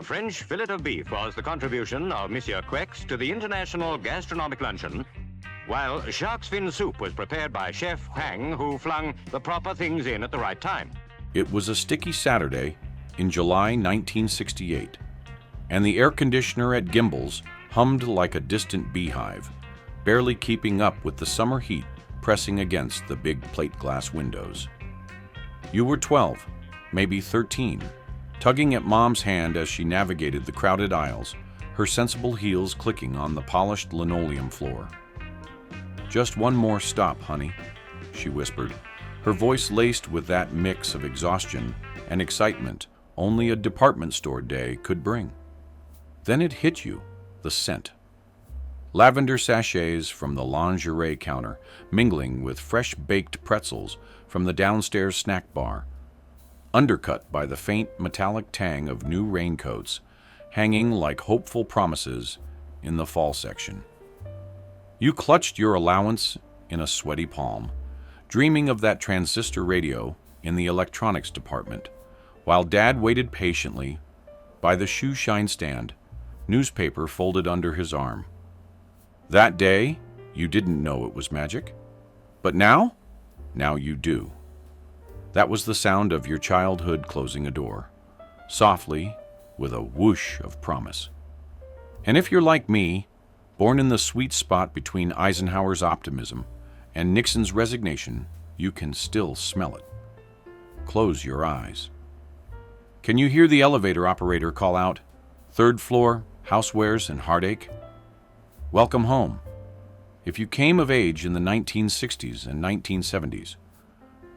A French fillet of beef was the contribution of Monsieur Quex to the International Gastronomic Luncheon, while shark's fin soup was prepared by Chef Hang, who flung the proper things in at the right time. It was a sticky Saturday in July 1968, and the air conditioner at Gimbel's hummed like a distant beehive, barely keeping up with the summer heat pressing against the big plate glass windows. You were 12, maybe 13, tugging at Mom's hand as she navigated the crowded aisles, her sensible heels clicking on the polished linoleum floor. "Just one more stop, honey," she whispered, her voice laced with that mix of exhaustion and excitement only a department store day could bring. Then it hit you, the scent. Lavender sachets from the lingerie counter mingling with fresh-baked pretzels from the downstairs snack bar, undercut by the faint metallic tang of new raincoats hanging like hopeful promises in the fall section. You clutched your allowance in a sweaty palm, dreaming of that transistor radio in the electronics department, while Dad waited patiently by the shoe shine stand, newspaper folded under his arm. That day, you didn't know it was magic, but now you do. That was the sound of your childhood closing a door, softly, with a whoosh of promise. And if you're like me, born in the sweet spot between Eisenhower's optimism and Nixon's resignation, you can still smell it. Close your eyes. Can you hear the elevator operator call out, "Third floor, housewares and heartache"? Welcome home. If you came of age in the 1960s and 1970s,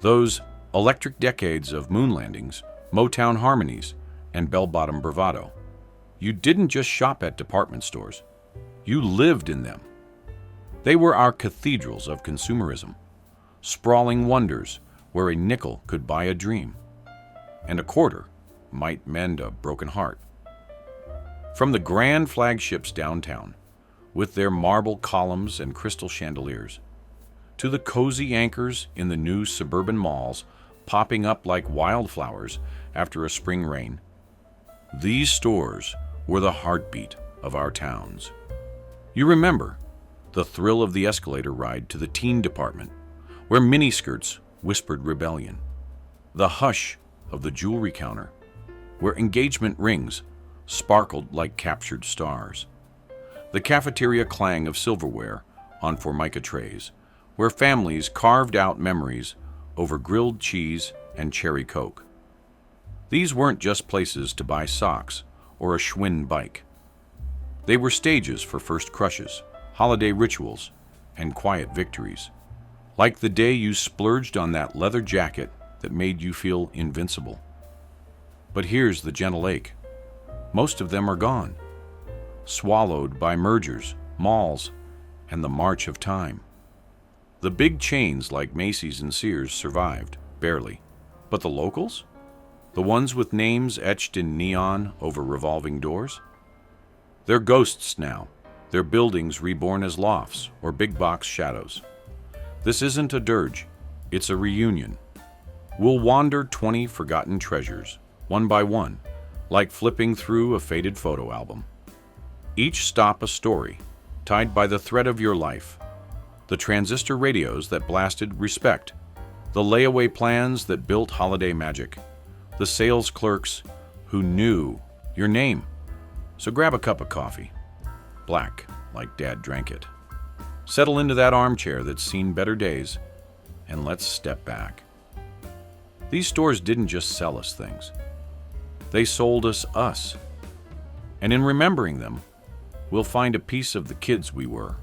those electric decades of moon landings, Motown harmonies, and bell-bottom bravado, you didn't just shop at department stores. You lived in them. They were our cathedrals of consumerism, sprawling wonders where a nickel could buy a dream, and a quarter might mend a broken heart. From the grand flagships downtown, with their marble columns and crystal chandeliers, to the cozy anchors in the new suburban malls popping up like wildflowers after a spring rain, these stores were the heartbeat of our towns. You remember the thrill of the escalator ride to the teen department, where miniskirts whispered rebellion, the hush of the jewelry counter, where engagement rings sparkled like captured stars, the cafeteria clang of silverware on Formica trays, where families carved out memories over grilled cheese and cherry Coke. These weren't just places to buy socks or a Schwinn bike. They were stages for first crushes, holiday rituals, and quiet victories, like the day you splurged on that leather jacket that made you feel invincible. But here's the gentle ache. Most of them are gone, swallowed by mergers, malls, and the march of time. The big chains like Macy's and Sears survived, barely. But the locals? The ones with names etched in neon over revolving doors? They're ghosts now, their buildings reborn as lofts or big box shadows. This isn't a dirge, it's a reunion. We'll wander 20 forgotten treasures, one by one, like flipping through a faded photo album. Each stop a story, tied by the thread of your life. The transistor radios that blasted respect, the layaway plans that built holiday magic, the sales clerks who knew your name. So grab a cup of coffee, black like Dad drank it. Settle into that armchair that's seen better days, and let's step back. These stores didn't just sell us things. They sold us. And in remembering them, we'll find a piece of the kids we were,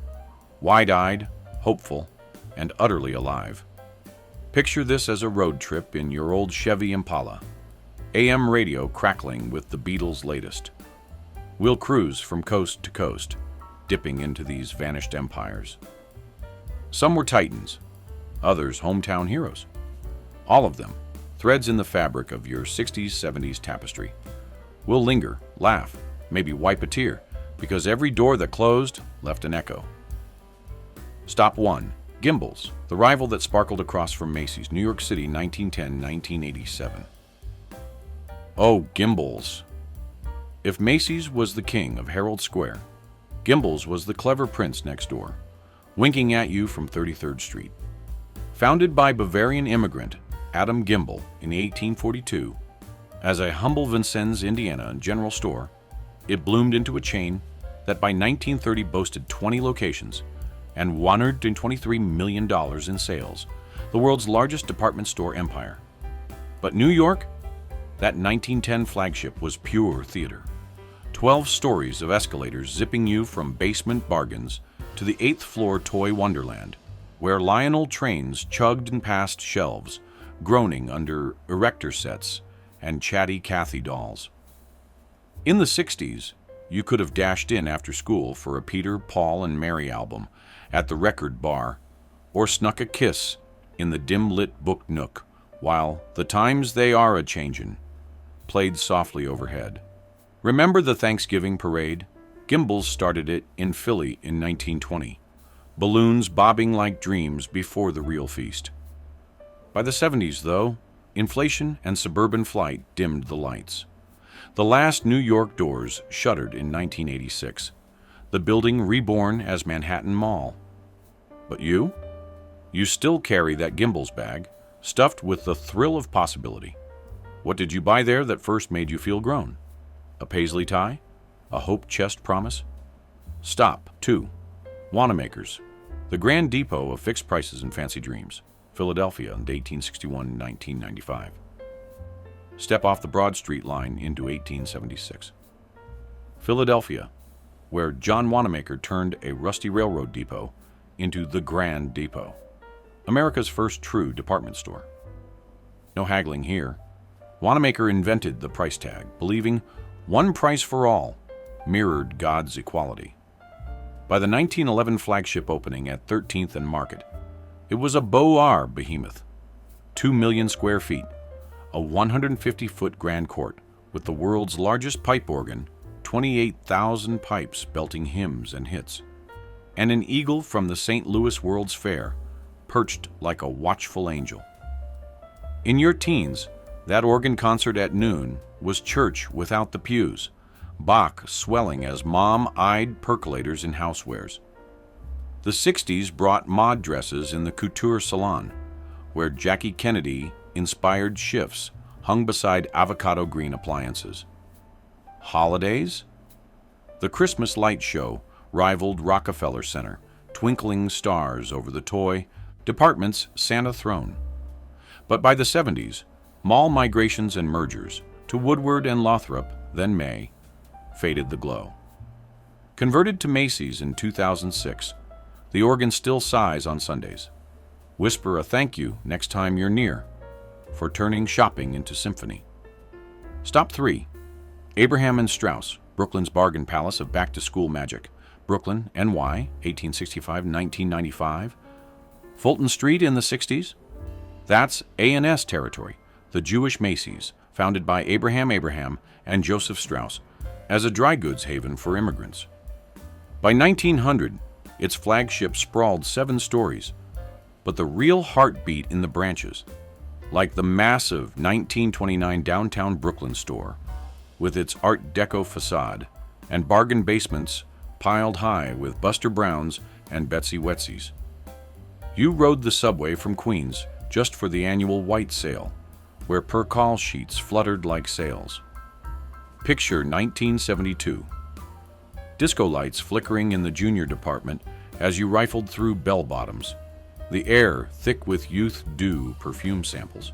wide-eyed, hopeful, and utterly alive. Picture this as a road trip in your old Chevy Impala, AM radio crackling with the Beatles' latest. We'll cruise from coast to coast, dipping into these vanished empires. Some were titans, others hometown heroes. All of them, threads in the fabric of your 60s, 70s tapestry. We'll linger, laugh, maybe wipe a tear, because every door that closed left an echo. Stop 1. Gimbel's, the rival that sparkled across from Macy's, New York City, 1910-1987. Oh, Gimbel's. If Macy's was the king of Herald Square, Gimbel's was the clever prince next door, winking at you from 33rd Street. Founded by Bavarian immigrant Adam Gimbel in 1842, as a humble Vincennes, Indiana general store, it bloomed into a chain that by 1930 boasted 20 locations and $123 million in sales, the world's largest department store empire. But New York? That 1910 flagship was pure theater. 12 stories of escalators zipping you from basement bargains to the 8th floor toy wonderland, where Lionel trains chugged and passed shelves, groaning under erector sets and chatty Cathy dolls. In the 60s, you could have dashed in after school for a Peter, Paul, and Mary album at the record bar, or snuck a kiss in the dim-lit book nook while The Times They Are A-Changin' played softly overhead. Remember the Thanksgiving parade? Gimbel's started it in Philly in 1920, balloons bobbing like dreams before the real feast. By the 70s, though, inflation and suburban flight dimmed the lights. The last New York doors shuttered in 1986, the building reborn as Manhattan Mall. But you? You still carry that Gimbel's bag, stuffed with the thrill of possibility. What did you buy there that first made you feel grown? A paisley tie? A Hope chest promise? Stop. 2. Wanamaker's, the grand depot of fixed prices and fancy dreams. Philadelphia in 1861-1995. Step off the Broad Street line into 1876. Philadelphia, where John Wanamaker turned a rusty railroad depot into the Grand Depot, America's first true department store. No haggling here. Wanamaker invented the price tag, believing one price for all mirrored God's equality. By the 1911 flagship opening at 13th and Market, it was a Beaux Arts behemoth, 2 million square feet, a 150-foot grand court with the world's largest pipe organ, 28,000 pipes belting hymns and hits, and an eagle from the St. Louis World's Fair perched like a watchful angel. In your teens, that organ concert at noon was church without the pews, Bach swelling as mom-eyed percolators in housewares. The 60s brought mod dresses in the couture salon, where Jackie Kennedy-inspired shifts hung beside avocado green appliances. Holidays? The Christmas light show rivaled Rockefeller Center, twinkling stars over the toy department's Santa throne. But by the 70s, mall migrations and mergers to Woodward and Lothrop, then May, faded the glow. Converted to Macy's in 2006, the organ still sighs on Sundays. Whisper a thank you next time you're near for turning shopping into symphony. Stop 3. Abraham & Straus, Brooklyn's bargain palace of back-to-school magic. Brooklyn, NY, 1865-1995. Fulton Street in the 60s? That's A&S territory, the Jewish Macy's, founded by Abraham and Joseph Strauss, as a dry goods haven for immigrants. By 1900, its flagship sprawled 7 stories, but the real heartbeat in the branches, like the massive 1929 downtown Brooklyn store, with its Art Deco facade and bargain basements piled high with Buster Browns and Betsy Wetzies. You rode the subway from Queens just for the annual White Sale, where per-call sheets fluttered like sails. Picture 1972. Disco lights flickering in the junior department as you rifled through bell-bottoms, the air thick with youth dew perfume samples.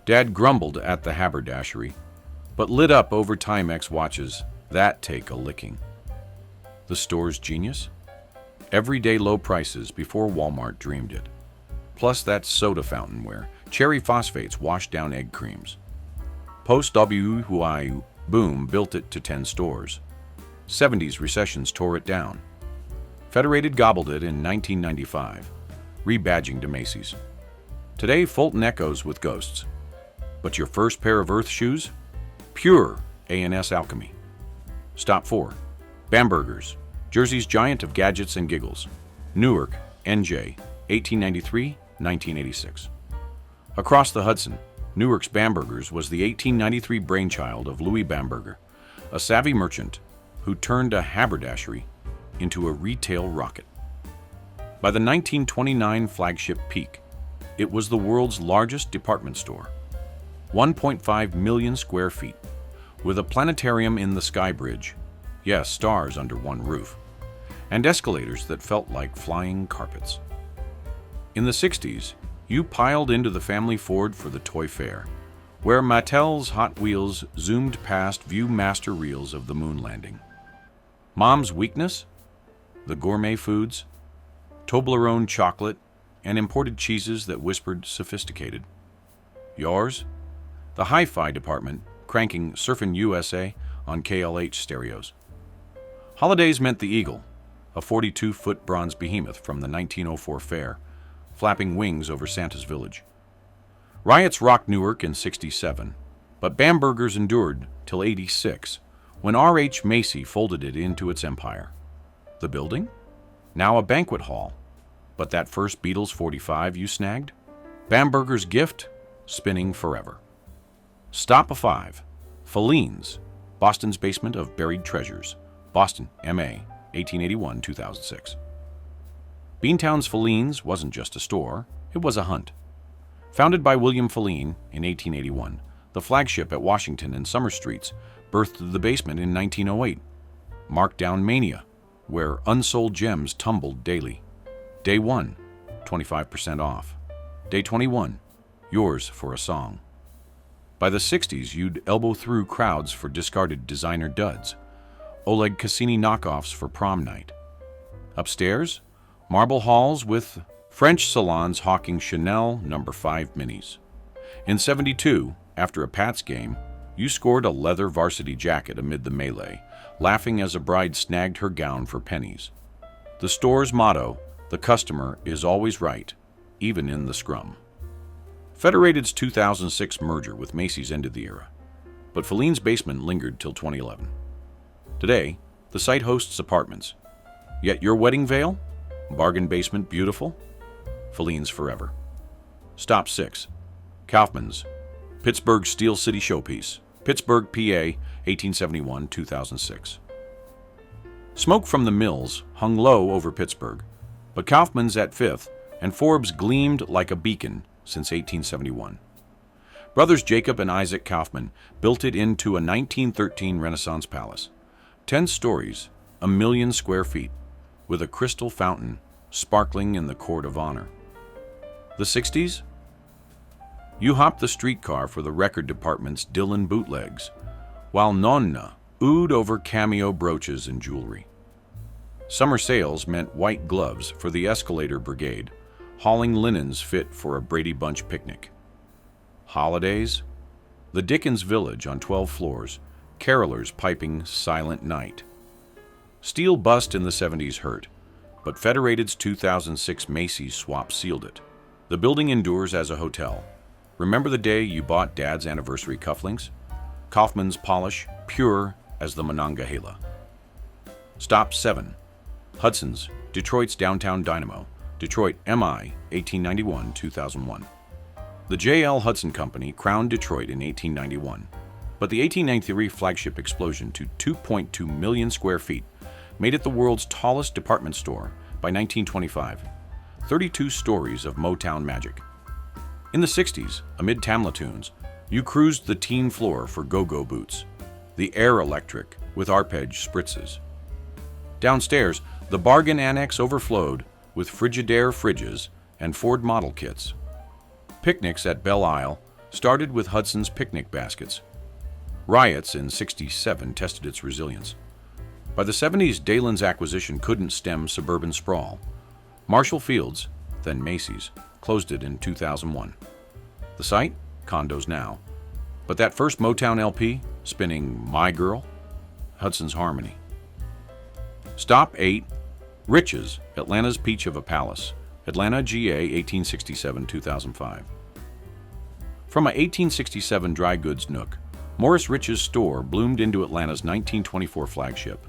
Dad grumbled at the haberdashery, but lit up over Timex watches that take a licking. The store's genius? Everyday low prices before Walmart dreamed it. Plus that soda fountain where cherry phosphates washed down egg creams. Post-WY boom built it to 10 stores. 70s recessions tore it down. Federated gobbled it in 1995, rebadging to Macy's. Today, Fulton echoes with ghosts. But your first pair of Earth shoes? Pure A&S alchemy. Stop 4. Bamberger's, Jersey's giant of gadgets and giggles. Newark, NJ, 1893-1986. Across the Hudson, Newark's Bamberger's was the 1893 brainchild of Louis Bamberger, a savvy merchant who turned a haberdashery into a retail rocket. By the 1929 flagship peak, it was the world's largest department store, 1.5 million square feet, with a planetarium in the sky bridge, yes, stars under one roof, and escalators that felt like flying carpets. In the 60s, you piled into the family Ford for the toy fair, where Mattel's Hot Wheels zoomed past Viewmaster reels of the moon landing. Mom's weakness? The gourmet foods, Toblerone chocolate, and imported cheeses that whispered sophisticated. Yours? The hi-fi department, cranking Surfin' USA on KLH stereos. Holidays meant the Eagle, a 42-foot bronze behemoth from the 1904 fair, flapping wings over Santa's village. Riots rocked Newark in '67, but Bamberger's endured till '86, when R.H. Macy folded it into its empire. The building? Now a banquet hall. But that first Beatles 45 you snagged? Bamberger's gift? Spinning forever. Stop a 5. Feline's, Boston's Basement of Buried Treasures. Boston, M.A., 1881-2006. Beantown's Feline's wasn't just a store, it was a hunt. Founded by William Feline in 1881, the flagship at Washington and Summer Streets birthed the basement in 1908. Markdown mania, where unsold gems tumbled daily. Day 1, 25% off. Day 21, yours for a song. By the 60s, you'd elbow through crowds for discarded designer duds, Oleg Cassini knockoffs for prom night. Upstairs, marble halls with French salons hawking Chanel No. 5 minis. In '72, after a Pats game, you scored a leather varsity jacket amid the melee, laughing as a bride snagged her gown for pennies. The store's motto, "The customer is always right, even in the scrum." Federated's 2006 merger with Macy's ended the era, but Feline's basement lingered till 2011. Today, the site hosts apartments. Yet your wedding veil? Bargain basement beautiful? Feline's forever. Stop 6. Kaufman's, Pittsburgh Steel City Showpiece, Pittsburgh, PA, 1871-2006. Smoke from the mills hung low over Pittsburgh, but Kaufman's at 5th and Forbes gleamed like a beacon since 1871. Brothers Jacob and Isaac Kaufman built it into a 1913 Renaissance palace. 10 stories, 1 million square feet, with a crystal fountain sparkling in the court of honor. The 60s? You hopped the streetcar for the record department's Dylan bootlegs, while Nonna oohed over cameo brooches and jewelry. Summer sales meant white gloves for the escalator brigade, hauling linens fit for a Brady Bunch picnic. Holidays? The Dickens Village on 12 floors, carolers piping Silent Night. Steel bust in the 70s hurt, but Federated's 2006 Macy's swap sealed it. The building endures as a hotel. Remember the day you bought Dad's anniversary cufflinks? Kaufman's polish, pure as the Monongahela. Stop 7. Hudson's, Detroit's downtown dynamo, Detroit MI, 1891-2001. The J.L. Hudson Company crowned Detroit in 1891, but the 1893 flagship explosion to 2.2 million square feet made it the world's tallest department store by 1925, 32 stories of Motown magic. In the 60s, amid Tamla tunes, you cruised the teen floor for go-go boots, the Air Electric with arpeggi spritzes. Downstairs, the bargain annex overflowed with Frigidaire fridges and Ford model kits. Picnics at Belle Isle started with Hudson's picnic baskets. Riots in '67 tested its resilience. By the 70s, Dalen's acquisition couldn't stem suburban sprawl. Marshall Field's, then Macy's, closed it in 2001. The site? Condos now. But that first Motown LP, spinning My Girl? Hudson's Harmony. Stop 8. Rich's, Atlanta's Peach of a Palace, Atlanta, GA, 1867-2005. From a 1867 dry goods nook, Morris Rich's store bloomed into Atlanta's 1924 flagship.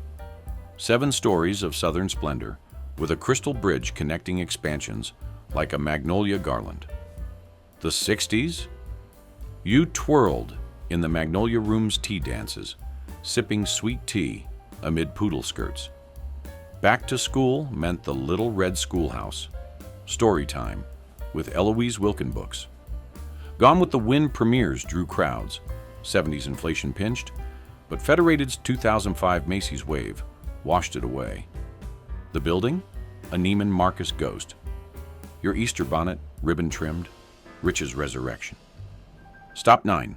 7 stories of southern splendor, with a crystal bridge connecting expansions like a magnolia garland. The 60s? You twirled in the Magnolia Room's tea dances, sipping sweet tea amid poodle skirts. Back to school meant the little red schoolhouse. Story time with Eloise Wilkin books. Gone with the Wind premieres drew crowds. 70s inflation pinched, but Federated's 2005 Macy's wave washed it away. The building? A Neiman Marcus ghost. Your Easter bonnet, ribbon trimmed, Rich's resurrection. Stop 9.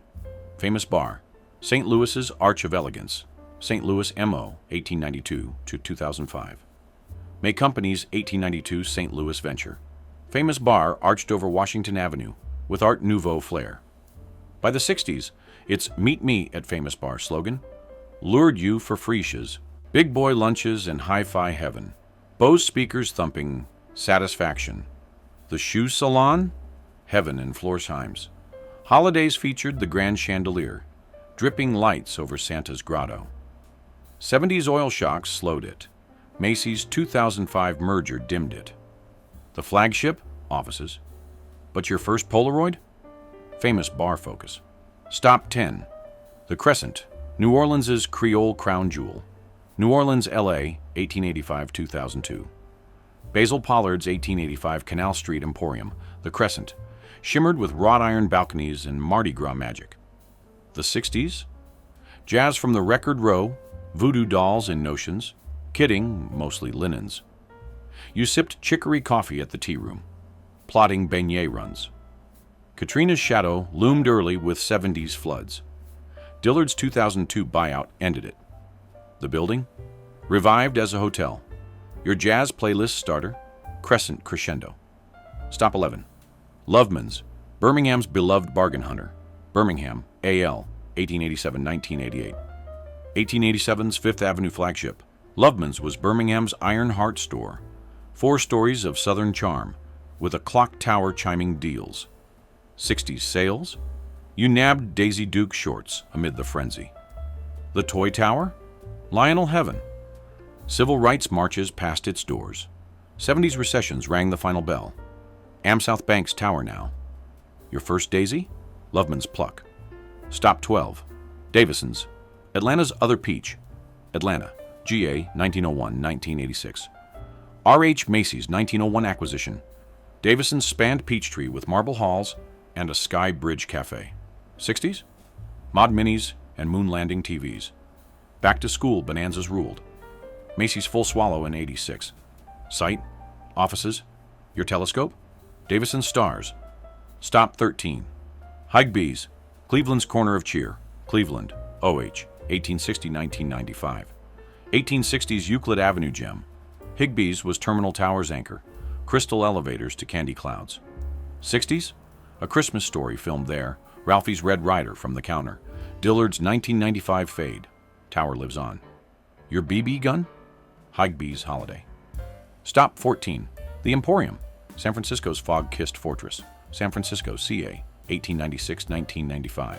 Famous bar. St. Louis's Arch of Elegance. St. Louis M.O. 1892 to 2005. May Company's 1892 St. Louis venture. Famous bar arched over Washington Avenue with Art Nouveau flair. By the 60s, its Meet Me at Famous Bar slogan lured you for freesias, big boy lunches, and hi-fi heaven. Bose speakers thumping, satisfaction. The shoe salon? Heaven in Florsheim's. Holidays featured the grand chandelier, dripping lights over Santa's grotto. 70s oil shocks slowed it. Macy's 2005 merger dimmed it. The flagship? Offices. But your first Polaroid? Famous bar focus. Stop 10. The Crescent, New Orleans' Creole crown jewel. New Orleans, L.A., 1885-2002. Basil Pollard's 1885 Canal Street Emporium, The Crescent, shimmered with wrought iron balconies and Mardi Gras magic. The 60s? Jazz from the Record Row, voodoo dolls in notions, kidding, mostly linens. You sipped chicory coffee at the tea room, plotting beignet runs. Katrina's shadow loomed early with 70s floods. Dillard's 2002 buyout ended it. The building? Revived as a hotel. Your jazz playlist starter? Crescent Crescendo. Stop 11. Loveman's, Birmingham's beloved bargain hunter. Birmingham, A.L., 1887-1988. 1887's Fifth Avenue flagship. Loveman's was Birmingham's Iron Heart store. 4 stories of southern charm, with a clock tower chiming deals. 60s sales? You nabbed Daisy Duke shorts amid the frenzy. The Toy Tower? Lionel Heaven. Civil rights marches passed its doors. 70s recessions rang the final bell. AmSouth Bank's tower now. Your first Daisy? Loveman's Pluck. Stop 12. Davison's. Atlanta's Other Peach. Atlanta, GA, 1901-1986. R.H. Macy's 1901 acquisition. Davison's spanned Peachtree with marble halls and a Sky Bridge cafe. 60s? Mod Minis and Moon Landing TVs. Back to school bonanzas ruled. Macy's Full Swallow in 86. Site? Offices? Your telescope? Davison's Stars. Stop 13. Higbee's, Cleveland's Corner of Cheer. Cleveland, OH, 1860-1995. 1860s Euclid Avenue gem. Higbee's was Terminal Tower's anchor. Crystal elevators to candy clouds. 60s? A Christmas Story filmed there. Ralphie's Red Rider from the counter. Dillard's 1995 Fade. Tower lives on. Your BB gun? Higbee's Holiday. Stop 14. The Emporium. San Francisco's fog-kissed fortress. San Francisco, CA, 1896-1995.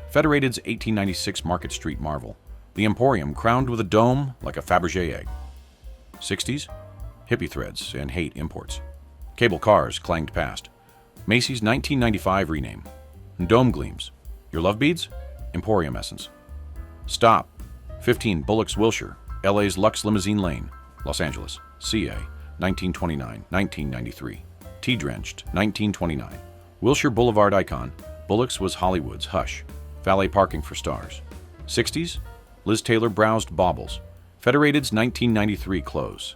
Federated's 1896 Market Street marvel. The Emporium crowned with a dome like a Fabergé egg. 60s? Hippie threads and hate imports. Cable cars clanged past. Macy's 1995 rename. Dome gleams. Your love beads? Emporium essence. Stop. 15 Bullock's Wilshire, LA's Lux Limousine Lane, Los Angeles, CA, 1929-1993. Tea-drenched, 1929. Wilshire Boulevard icon, Bullock's was Hollywood's Hush. Valet parking for stars. 60s? Liz Taylor browsed baubles. Federated's 1993 close.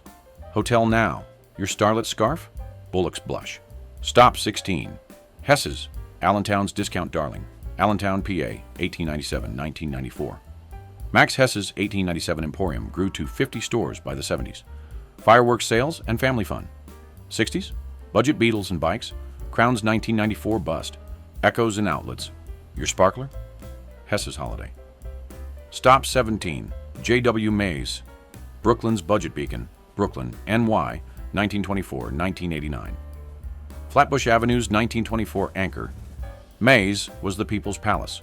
Hotel Now. Your starlet scarf? Bullock's blush. Stop 16. Hess's, Allentown's discount darling. Allentown, PA, 1897-1994. Max Hess's 1897 Emporium grew to 50 stores by the 70s. Fireworks sales and family fun. 60s? Budget Beetles and bikes. Crown's 1994 bust. Echoes and outlets. Your sparkler? Hess's Holiday. Stop 17. J.W. Mays. Brooklyn's Budget Beacon. Brooklyn, NY, 1924-1989. Flatbush Avenue's 1924 anchor. Mays was the People's Palace.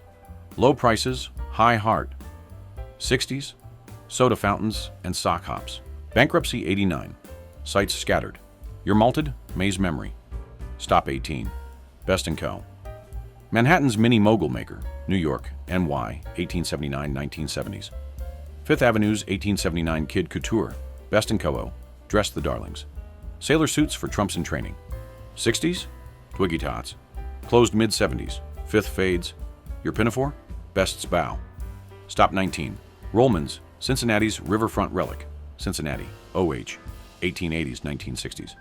Low prices, high heart. 60s? Soda fountains and sock hops. Bankruptcy 89. Sites scattered. You're malted? Mays Memory. Stop 18. Best & Co. Manhattan's Mini Mogul Maker. New York, NY, 1879-1970s. Fifth Avenue's 1879 Kid Couture, Best in Co-o, Dress the Darlings. Sailor suits for trumps in training. 60s? Twiggy Tots. Closed mid-70s, Fifth Fades. Your pinafore? Best's Bow. Stop 19. Rollman's, Cincinnati's Riverfront Relic. Cincinnati, OH, 1880s, 1960s.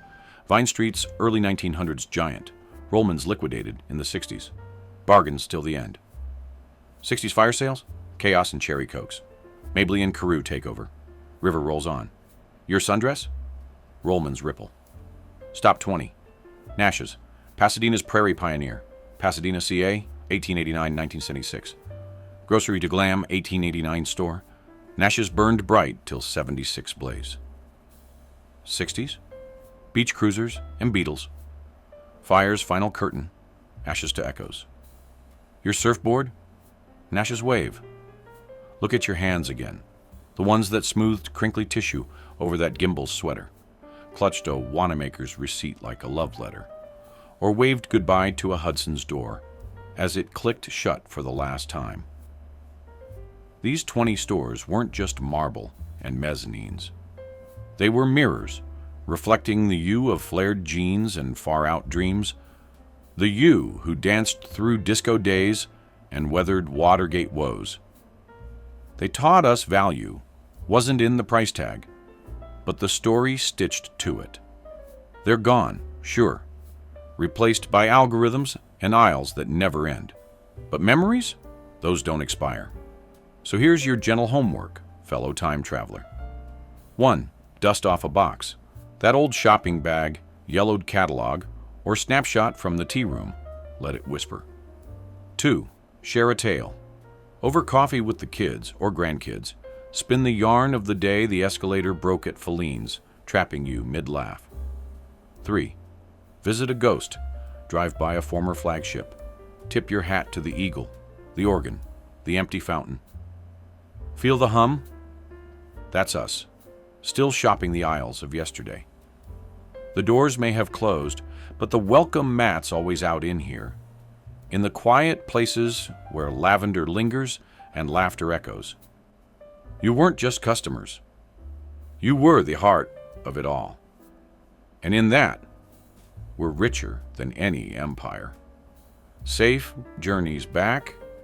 Vine Street's early 1900s Giant. Rollman's liquidated in the 60s. Bargains till the end. 60s fire sales? Chaos and Cherry Cokes. Mabley and Carew takeover. River rolls on. Your sundress? Rollman's Ripple. Stop 20. Nash's, Pasadena's Prairie Pioneer. Pasadena, CA, 1889-1976. Grocery to Glam, 1889 store. Nash's burned bright till 76 blaze. 60s? Beach Cruisers and Beatles. Fire's Final Curtain. Ashes to Echoes. Your surfboard? Nash's Wave. Look at your hands again. The ones that smoothed crinkly tissue over that Gimbel's sweater. Clutched a Wanamaker's receipt like a love letter. Or waved goodbye to a Hudson's door as it clicked shut for the last time. These 20 stores weren't just marble and mezzanines. They were mirrors, reflecting the you of flared jeans and far-out dreams, the you who danced through disco days and weathered Watergate woes. They taught us value wasn't in the price tag, but the story stitched to it. They're gone, sure, replaced by algorithms and aisles that never end. But memories? Those don't expire. So here's your gentle homework, fellow time traveler. 1. Dust off a box. That old shopping bag, yellowed catalog, or snapshot from the tea room. Let it whisper. 2. Share a tale. Over coffee with the kids or grandkids, spin the yarn of the day the escalator broke at Feline's, trapping you mid-laugh. 3. Visit a ghost. Drive by a former flagship. Tip your hat to the eagle, the organ, the empty fountain. Feel the hum? That's us, still shopping the aisles of yesterday. The doors may have closed, but the welcome mat's always out in here. In the quiet places where lavender lingers and laughter echoes. You weren't just customers. You were the heart of it all. And in that, we're richer than any empire. Safe journeys back